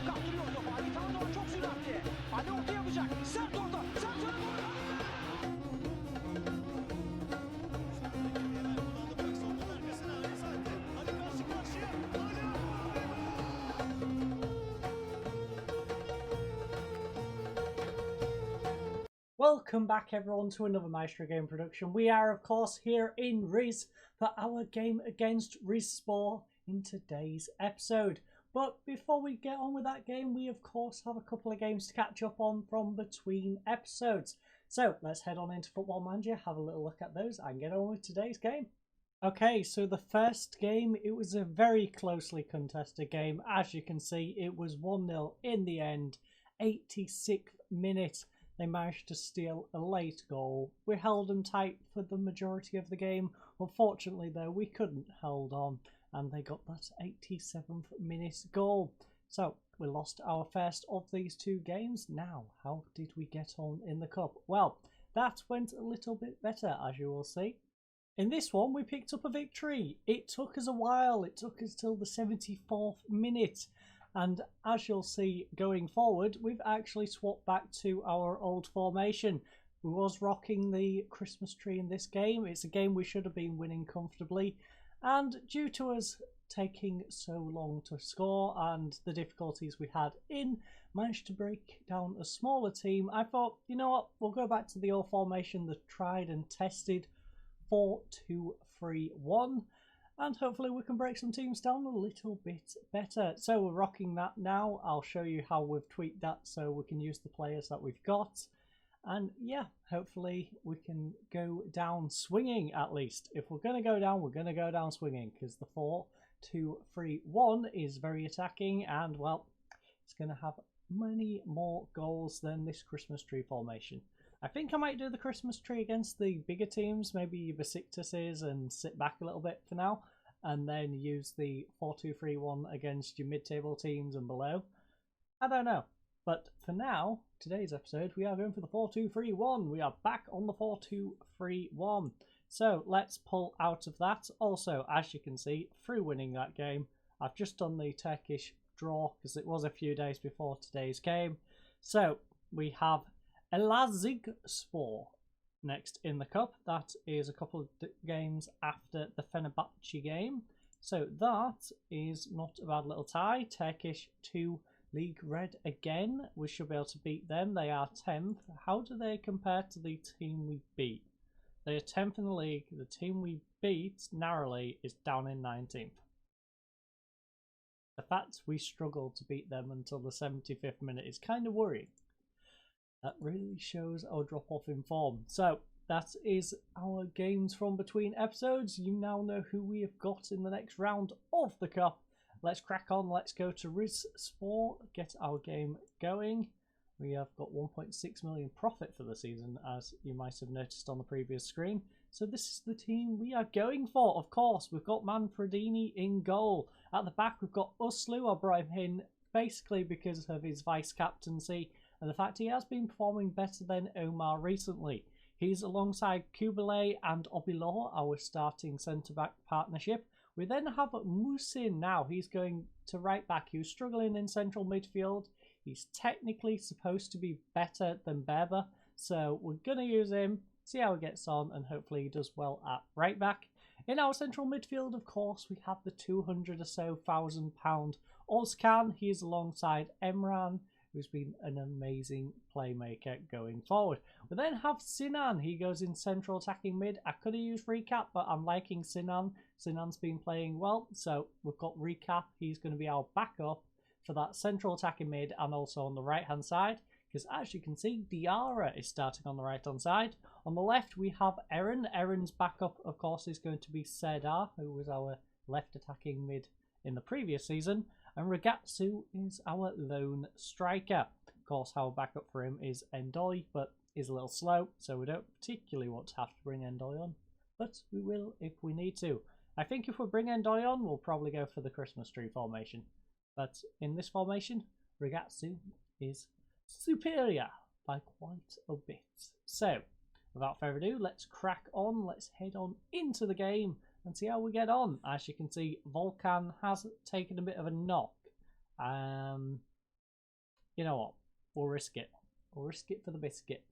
Kaptırıyor topu. Ali Tanrı'dan çok süratli. Ali orta yapacak. Sert orta. Sert orta. Welcome back everyone to another Maestro game production. We are of course here in Riz for our game against Rizespor in today's episode. But before we get on with that game, we of course have a couple of games to catch up on from between episodes. So let's head on into Football Manager, have a little look at those and get on with today's game. Okay, so the first game, it was a very closely contested game. As you can see, it was 1-0 in the end, 86th minute. They managed to steal a late goal. We held them tight for the majority of the game. Unfortunately, though, we couldn't hold on, and they got that 87th minute goal. So we lost our first of these two games. Now, how did we get on in the cup? Well, that went a little bit better, as you will see. In this one, we picked up a victory. It took us a while. It took us till the 74th minute. And as you'll see going forward, we've actually swapped back to our old formation. We was rocking the Christmas tree in this game. It's a game we should have been winning comfortably. And due to us taking so long to score and the difficulties we had in, managed to break down a smaller team, I thought, you know what, we'll go back to the old formation, the tried and tested 4-2-3-1. And hopefully we can break some teams down a little bit better. So we're rocking that now. I'll show you how we've tweaked that so we can use the players that we've got. And yeah, hopefully we can go down swinging at least. If we're going to go down, we're going to go down swinging, because the 4-2-3-1 is very attacking and, well, it's going to have many more goals than this Christmas tree formation. I think I might do the Christmas tree against the bigger teams, maybe Besiktas's, and sit back a little bit for now, and then use the 4-2-3-1 against your mid-table teams and below. I don't know. But for now, today's episode, we are going for the 4-2-3-1. We are back on the 4-2-3-1. So let's pull out of that. Also, as you can see, through winning that game, I've just done the Turkish draw because it was a few days before today's game. So we have Elazığspor next in the cup. That is a couple of games after the Fenerbahce game. So that is not a bad little tie. Turkish 2 League Red again. We should be able to beat them. They are 10th. How do they compare to the team we beat? They are 10th in the league. The team we beat narrowly is down in 19th. The fact we struggled to beat them until the 75th minute is kind of worrying. That really shows our drop off in form. So that is our games from between episodes. You now know who we have got in the next round of the cup. Let's crack on. Let's go to Rizespor, get our game going. We have got 1.6 million profit for the season, as you might have noticed on the previous screen. So this is the team we are going for. Of course, we've got Manfredini in goal. At the back, we've got Uslu. I brought him in basically because of his vice captaincy and the fact he has been performing better than Omar recently. He's alongside Kubilay and Obilor, our starting centre-back partnership. We then have Musin now. He's going to right back. He was struggling in central midfield. He's technically supposed to be better than Berber, so we're going to use him, see how he gets on, and hopefully he does well at right back. In our central midfield, of course, we have the 200 or so £1,000 Ozcan. He's alongside Emran, who's been an amazing playmaker going forward. We then have Sinan. He goes in central attacking mid. I could have used Recap, but I'm liking Sinan. Sinan's been playing well, so we've got Recap. He's going to be our backup for that central attacking mid and also on the right-hand side, because as you can see, Diarra is starting on the right-hand side. On the left, we have Eren. Eren's backup, of course, is going to be Serdar, who was our left attacking mid in the previous season. And Ragatsu is our lone striker. Of course, our backup for him is Endoy, but is a little slow, so we don't particularly want to have to bring Endoy on. But we will if we need to. I think if we bring Endoy on, we'll probably go for the Christmas tree formation. But in this formation, Ragatsu is superior by quite a bit. So, without further ado, let's crack on. Let's head on into the game and see how we get on. As you can see, Volkan has taken a bit of a knock You know what? We'll risk it. We'll risk it for the biscuit.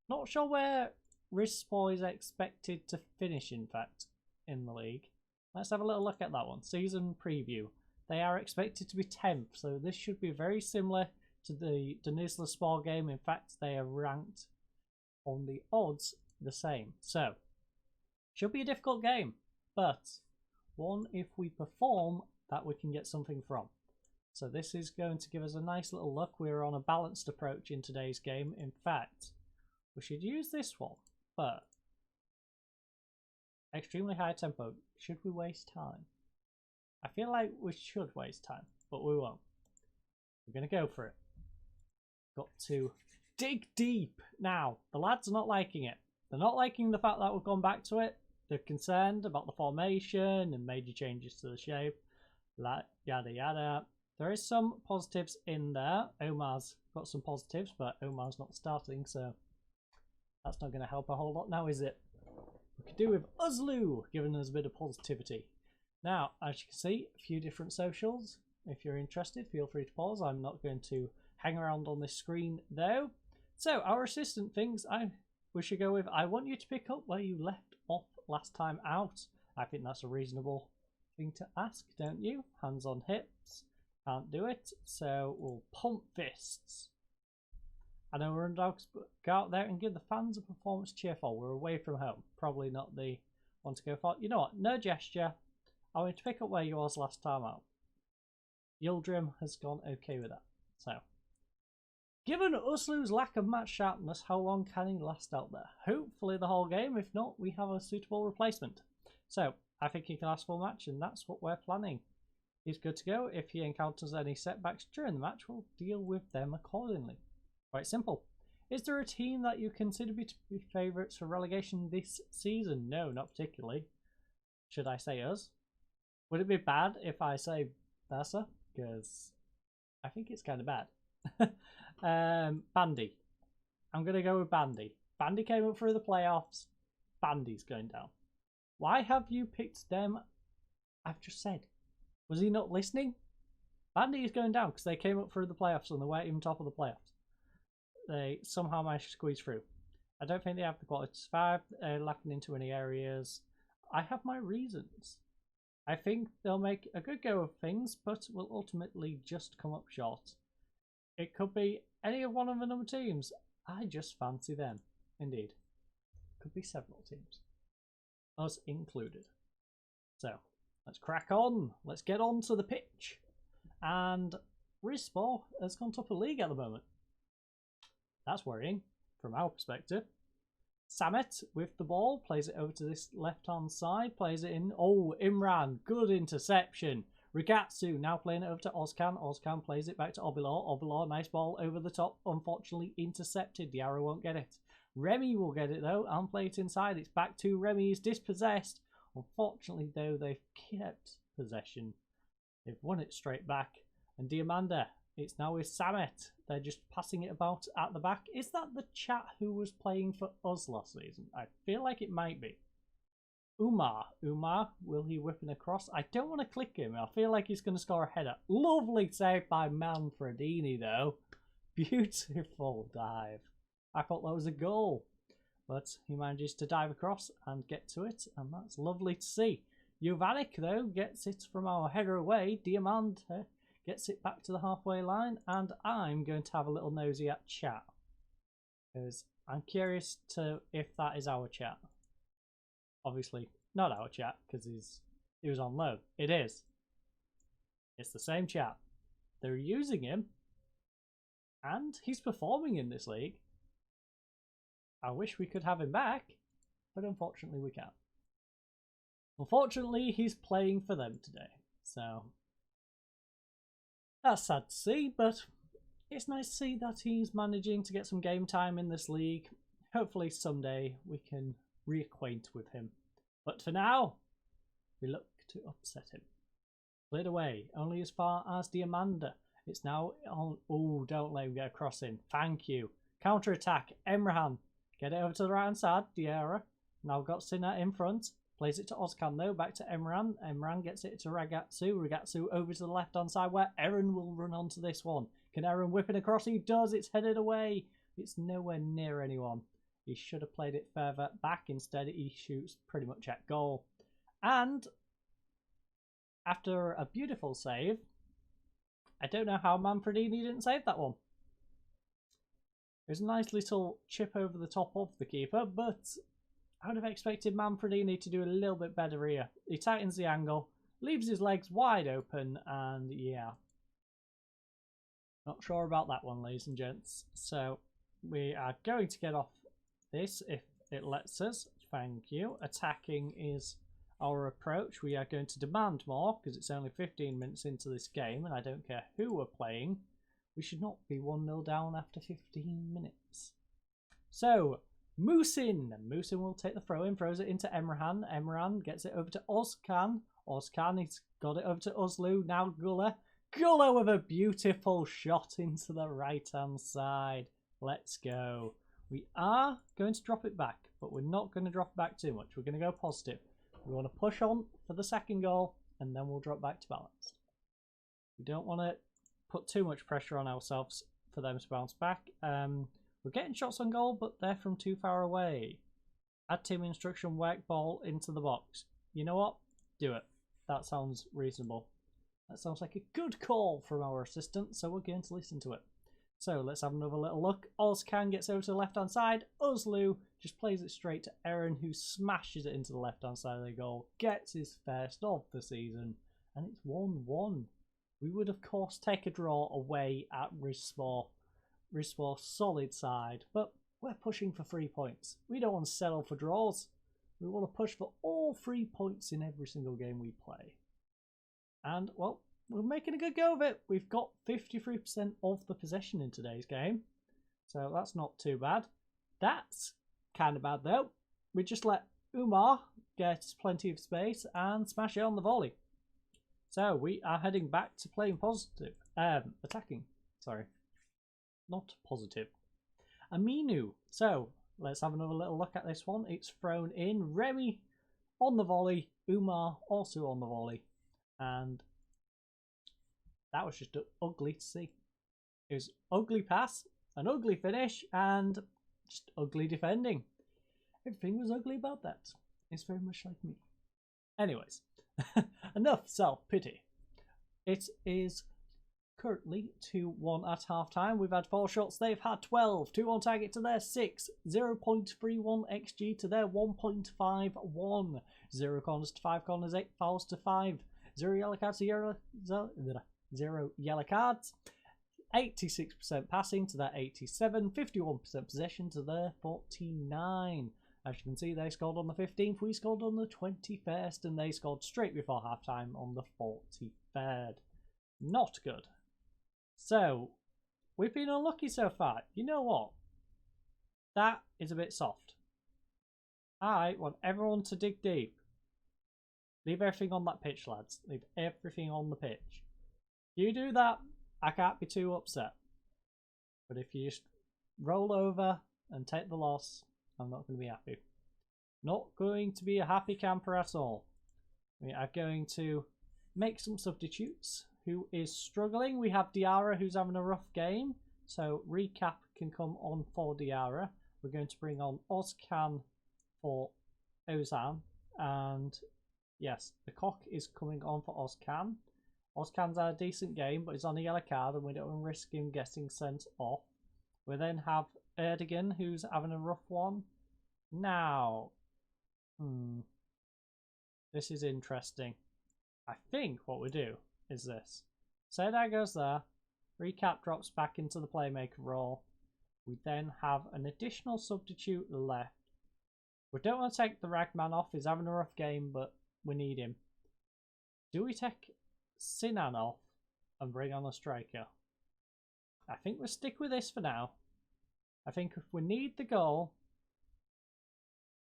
Not sure where Rizespor is expected to finish, in fact, in the league. Let's have a little look at that one. Season preview. They are expected to be 10th, so this should be very similar to the Yeni Rize Spor game. In fact, they are ranked on the odds the same. So, should be a difficult game, but one if we perform that we can get something from. So this is going to give us a nice little look. We're on a balanced approach in today's game. In fact, we should use this one, but extremely high tempo. Should we waste time? I feel like we should waste time, but we won't. We're going to go for it. Got to dig deep. Now, the lads are not liking it. They're not liking the fact that we've gone back to it. They're concerned about the formation and major changes to the shape. Yada yada. There is some positives in there. Omar's got some positives, but Omar's not starting, so that's not going to help a whole lot now, is it? We could do with Uzlu giving us a bit of positivity. Now, as you can see, a few different socials. If you're interested, feel free to pause. I'm not going to hang around on this screen, though. So, our assistant thinks we should go with, I want you to pick up where you left off last time out. I think that's a reasonable thing to ask, don't you? Hands on hips. Can't do it, so we'll pump fists. I know we're underdogs, but go out there and give the fans a performance cheerful. We're away from home. Probably not the one to go for. You know what? No gesture. I want to pick up where you was last time out. Yildirim has gone okay with that. So, given Uslu's lack of match sharpness, how long can he last out there? Hopefully the whole game. If not, we have a suitable replacement. So, I think he can last full match, and that's what we're planning. He's good to go. If he encounters any setbacks during the match, we'll deal with them accordingly. Quite simple. Is there a team that you consider to be favourites for relegation this season? No, not particularly. Should I say us? Would it be bad if I say Barca? Because I think it's kind of bad. Bandy. I'm going to go with Bandy. Bandy came up through the playoffs. Bandy's going down. Why have you picked them? I've just said. Was he not listening? Bandy is going down because they came up through the playoffs and they weren't even top of the playoffs. They somehow managed to squeeze through. I don't think they have the quality to survive. They're lacking in too many areas. I have my reasons. I think they'll make a good go of things, but will ultimately just come up short. It could be any of one of the number teams. I just fancy them. Indeed. Could be several teams. Us included. So, let's crack on. Let's get on to the pitch. And Rizespor has gone top of the league at the moment. That's worrying from our perspective. Samet with the ball, plays it over to this left-hand side, plays it in. Oh, Imran, good interception. Rigatsu now playing it over to Ozcan. Ozcan plays it back to Obilor. Obilor, nice ball over the top. Unfortunately intercepted. The arrow won't get it. Remy will get it though and play it inside. It's back to Remy. He's dispossessed. Unfortunately though, they've kept possession. They've won it straight back. And Diamanda, it's now with Samet. They're just passing it about at the back. Is that the chat who was playing for us last season? I feel like it might be. Umar, will he whip it across? I don't want to click him. I feel like he's going to score a header. Lovely save by Manfredini though. Beautiful dive. I thought that was a goal. But he manages to dive across and get to it. And that's lovely to see. Jovanik though gets it from our header away. Diamand gets it back to the halfway line. And I'm going to have a little nosy at chat. Because I'm curious to if that is our chat. Obviously, not our chat, because he was on loan. It is. It's the same chat. They're using him, and he's performing in this league. I wish we could have him back, but unfortunately we can't. Unfortunately, he's playing for them today, so that's sad to see, but it's nice to see that he's managing to get some game time in this league. Hopefully someday we can reacquaint with him. But for now, we look to upset him. Cleared away, only as far as Diamanda. It's now on. Oh, don't let him get a cross in. Thank you. Counter attack. Emrahan. Get it over to the right hand side. Diarra. Now got Sinner in front. Plays it to Ozcan though, back to Emran. Emran gets it to Ragazzu. Ragazzu over to the left-hand side where Eren will run onto this one. Can Eren whip it across? He does. It's headed away. It's nowhere near anyone. He should have played it further back. Instead, he shoots pretty much at goal. And after a beautiful save, I don't know how Manfredini didn't save that one. It was a nice little chip over the top of the keeper, but I would have expected Manfredini to do a little bit better here. He tightens the angle, leaves his legs wide open, and yeah. Not sure about that one, ladies and gents. So we are going to get off this if it lets us. Thank you. Attacking is our approach. We are going to demand more because it's only 15 minutes into this game and I don't care who we're playing. We should not be 1-0 down after 15 minutes. So Musin will take the throw in, throws it into Emran. Emran gets it over to Ozcan. Ozcan, he's got it over to Uzlu. Now Guller with a beautiful shot into the right hand side. Let's go. We are going to drop it back, but we're not going to drop it back too much. We're going to go positive. We want to push on for the second goal and then we'll drop back to balanced. We don't want to put too much pressure on ourselves for them to bounce back. We're getting shots on goal, but they're from too far away. Add team instruction, work ball into the box. You know what? Do it. That sounds reasonable. That sounds like a good call from our assistant, so we're going to listen to it. So let's have another little look. Ozcan gets over to the left-hand side. Uzlu just plays it straight to Eren, who smashes it into the left-hand side of the goal. Gets his first of the season, and it's 1-1. We would, of course, take a draw away at Rizespor. Rizespor solid side, but we're pushing for 3 points. We don't want to settle for draws. We want to push for all 3 points in every single game we play. And, well, we're making a good go of it. We've got 53% of the possession in today's game. So that's not too bad. That's kind of bad, though. We just let Umar get plenty of space and smash it on the volley. So we are heading back to playing positive. Attacking. Sorry. Not positive. Aminu. So let's have another little look at this one. It's thrown in. Remy on the volley. Umar also on the volley. And that was just ugly to see. It was ugly pass, an ugly finish, and just ugly defending. Everything was ugly about that. It's very much like me. Anyways, enough self-pity. It is currently 2-1 at half-time. We've had 4 shots, they've had 12. 2 on target to their 6. 0.31 XG to their 1.51. 0 corners to 5 corners, 8 fouls to 5. 0 yellow cards to 0 yellow cards. 86% passing to their 87. 51% possession to their 49. As you can see, they scored on the 15th. We scored on the 21st. And they scored straight before halftime on the 43rd. Not good. So, we've been unlucky so far. You know what? That is a bit soft. I want everyone to dig deep. Leave everything on that pitch, lads. Leave everything on the pitch. If you do that, I can't be too upset. But if you just roll over and take the loss, I'm not going to be happy. Not going to be a happy camper at all. We are going to make some substitutes. Who is struggling? We have Diarra, who's having a rough game. So Recap can come on for Diarra. We're going to bring on Ozcan for Ozan. And yes, the cock is coming on for Ozcan. Ozcan's had a decent game, but he's on a yellow card and we don't want to risk him getting sent off. We then have Erdogan, who's having a rough one. Now, this is interesting. I think what we do is this. Serdar goes there. Recap drops back into the playmaker role. We then have an additional substitute left. We don't want to take the Ragman off. He's having a rough game, but we need him. Do we take Sinan off and bring on a striker? I think we'll stick with this for now. I think if we need the goal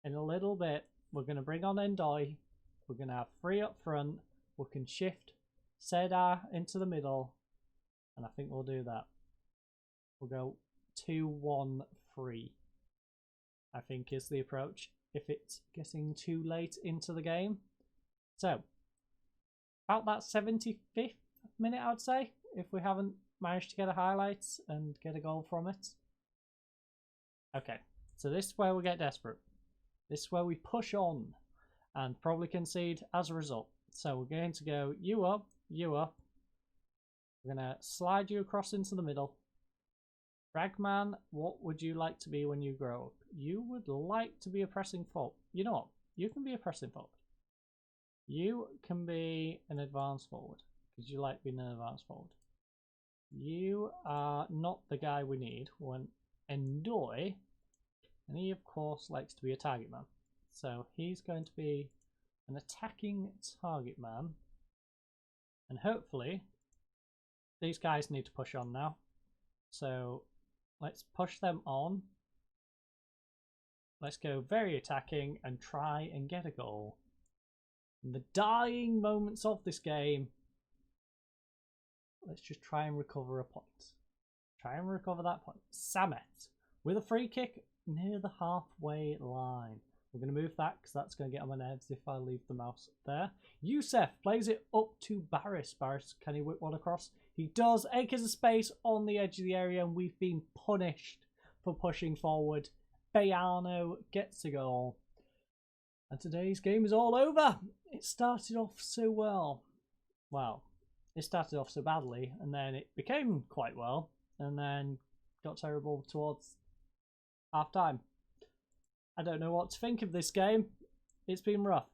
in a little bit, we're going to bring on Endoy. We're going to have 3 up front. We can shift Serdar into the middle. And I think we'll do that. We'll go 2-1-3. I think is the approach. if it's getting too late into the game. So, about that 75th minute, I'd say, if we haven't managed to get a highlight and get a goal from it. Okay, so this is where we get desperate. This is where we push on and probably concede as a result. So we're going to go you up, you up. We're going to slide you across into the middle. Ragman, what would you like to be when you grow up? You would like to be a pressing forward. You know what? You can be a pressing forward. You can be an advanced forward because you like being an advanced forward. You are not the guy we need. When Endoy, and he of course likes to be a target man. So he's going to be an attacking target man. And hopefully these guys need to push on now. So let's push them on. Let's go very attacking and try and get a goal. In the dying moments of this game, let's just try and recover a point. Try and recover that point. Samet with a free kick near the halfway line. We're going to move that because that's going to get on my nerves if I leave the mouse there. Youssef plays it up to Barris. Barris, can he whip one across? He does. Acres of space on the edge of the area, and we've been punished for pushing forward. Bayano gets a goal. And today's game is all over. It started off so well. Well, it started off so badly, and then it became quite well, and then got terrible towards half time. I don't know what to think of this game. It's been rough.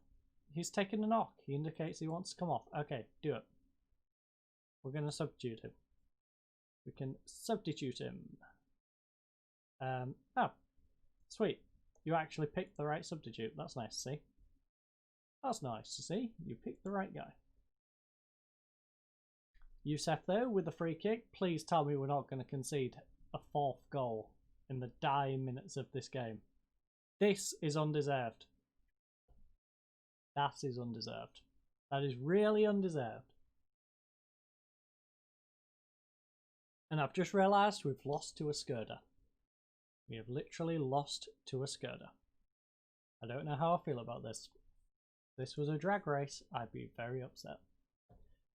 He's taken a knock. He indicates he wants to come off. Okay, do it. We're going to substitute him. We can substitute him. Oh, sweet. You actually picked the right substitute. That's nice to see. That's nice to see. You picked the right guy. Youssef, though, with the free kick. Please tell me we're not going to concede a fourth goal in the dying minutes of this game. This is undeserved. That is undeserved. That is really undeserved. And I've just realised we've lost to a Skurda. We have literally lost to a Skurda. I don't know how I feel about this. If this was a drag race, I'd be very upset.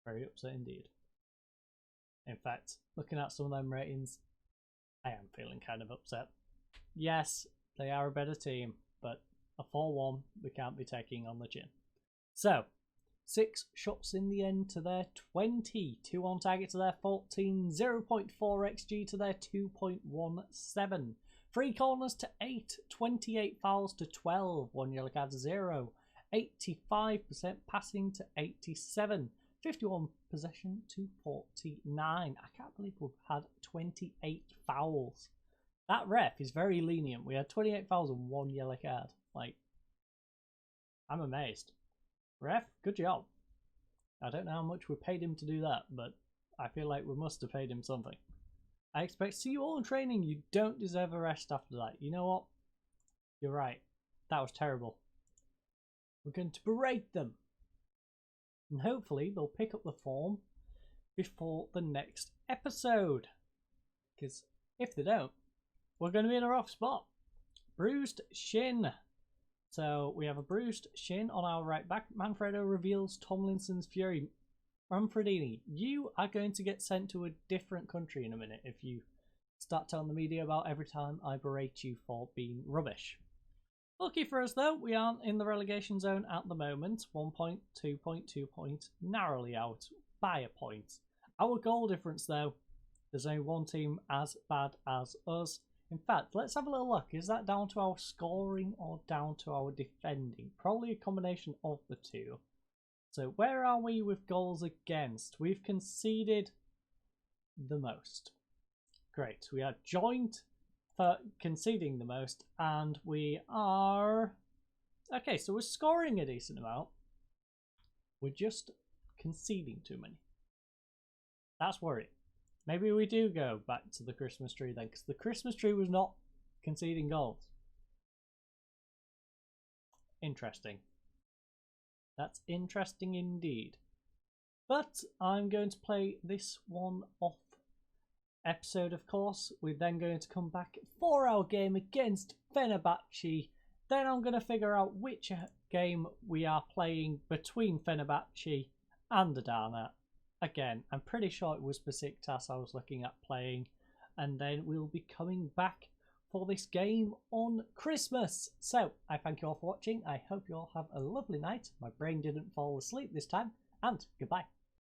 Very upset indeed. In fact, looking at some of them ratings, I am feeling kind of upset. Yes, they are a better team, but a 4-1 we can't be taking on the chin. So, 6 shots in the end to their 20, 2 on target to their 14, 0.4 XG to their 2.17, 3 corners to 8, 28 fouls to 12, 1 yellow card to 0, 85% passing to 87, 51 possession to 49. I can't believe we've had 28 fouls. That ref is very lenient. We had 28 fouls and 1 yellow card. Like, I'm amazed. Ref, good job. I don't know how much we paid him to do that, but I feel like we must have paid him something. I expect to see you all in training. You don't deserve a rest after that. You know what? You're right. That was terrible. We're going to berate them. And hopefully they'll pick up the form before the next episode. Because if they don't, we're going to be in a rough spot. Bruised shin. So we have a bruised shin on our right back. Manfredo reveals Tomlinson's fury. Manfredini, you are going to get sent to a different country in a minute if you start telling the media about every time I berate you for being rubbish. Lucky for us though, we aren't in the relegation zone at the moment. 1 point, 2 point, 2 point, narrowly out by a point. Our goal difference though, there's only one team as bad as us. In fact, let's have a little look. Is that down to our scoring or down to our defending? Probably a combination of the two. So where are we with goals against? We've conceded the most. Great. We are joint for conceding the most, and we are... Okay, so we're scoring a decent amount. We're just conceding too many. That's worrying. Maybe we do go back to the Christmas tree then, because the Christmas tree was not conceding goals. Interesting. That's interesting indeed. But I'm going to play this one off episode, of course. We're then going to come back for our game against Fenerbahce. Then I'm going to figure out which game we are playing between Fenerbahce and Adana. Again, I'm pretty sure it was Besiktas I was looking at playing. And then we'll be coming back for this game on Christmas. So, I thank you all for watching. I hope you all have a lovely night. My brain didn't fall asleep this time. And goodbye.